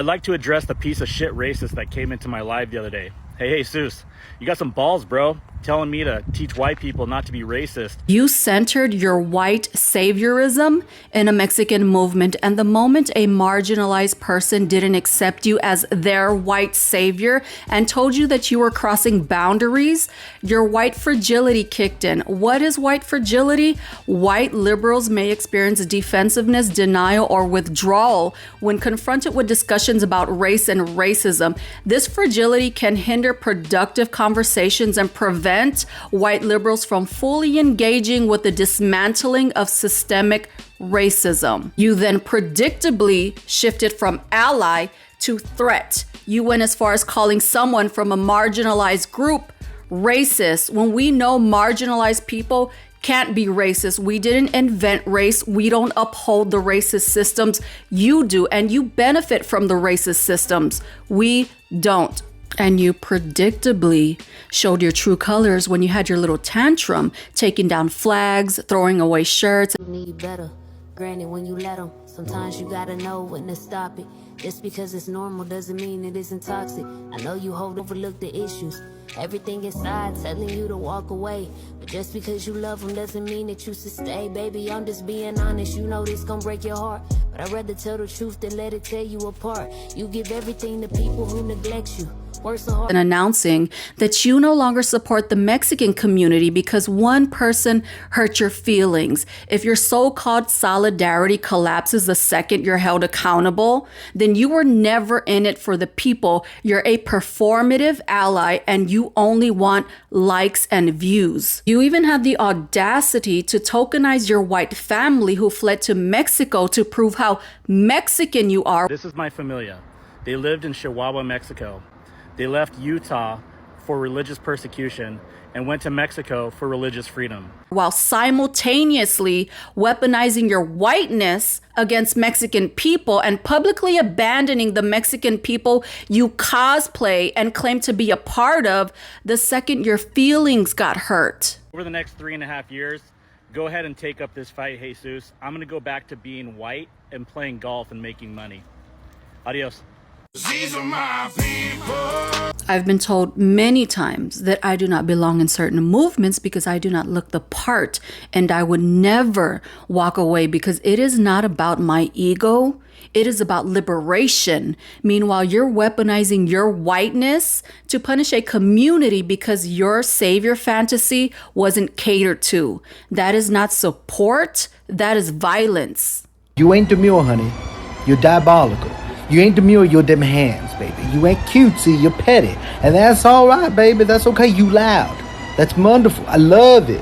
I'd like to address the piece of shit racist that came into my live the other day. Hey, Jesus, you got some balls, bro, telling me to teach white people not to be racist. You centered your white saviorism in a Mexican movement, and the moment a marginalized person didn't accept you as their white savior and told you that you were crossing boundaries, your white fragility kicked in. What is white fragility? White liberals may experience defensiveness, denial, or withdrawal when confronted with discussions about race and racism. This fragility can hinder productive conversations and prevent white liberals from fully engaging with the dismantling of systemic racism. You then predictably shifted from ally to threat. You went as far as calling someone from a marginalized group racist when we know marginalized people can't be racist. We didn't invent race. We don't uphold the racist systems. You do, and you benefit from the racist systems. We don't. And you predictably showed your true colors when you had your little tantrum, taking down flags, throwing away shirts. You need better. Granted, when you let them, sometimes you gotta know when to stop it. Just because it's normal doesn't mean it isn't toxic. I know you overlook the issues. Everything inside telling you to walk away. But just because you love them doesn't mean that you should stay. Baby, I'm just being honest. You know this gon' break your heart. But I'd rather tell the truth than let it tear you apart. You give everything to people who neglect you. And announcing that you no longer support the Mexican community because one person hurt your feelings. If your so-called solidarity collapses the second you're held accountable, then you were never in it for the people. You're a performative ally and you only want likes and views. You even had the audacity to tokenize your white family who fled to Mexico to prove how Mexican you are. This is my familia. They lived in Chihuahua, Mexico. They left Utah for religious persecution and went to Mexico for religious freedom, while simultaneously weaponizing your whiteness against Mexican people and publicly abandoning the Mexican people you cosplay and claim to be a part of the second your feelings got hurt. Over the next 3.5 years, go ahead and take up this fight, Jesus. I'm gonna go back to being white and playing golf and making money. Adios. These are my people. I've been told many times that I do not belong in certain movements because I do not look the part, and I would never walk away because it is not about my ego. It is about liberation. Meanwhile, you're weaponizing your whiteness to punish a community because your savior fantasy wasn't catered to. That is not support. That is violence. You ain't demure, honey. You're diabolical. You ain't demure, you're them hands, baby. You ain't cutesy, you're petty. And that's all right, baby. That's okay. You loud. That's wonderful. I love it.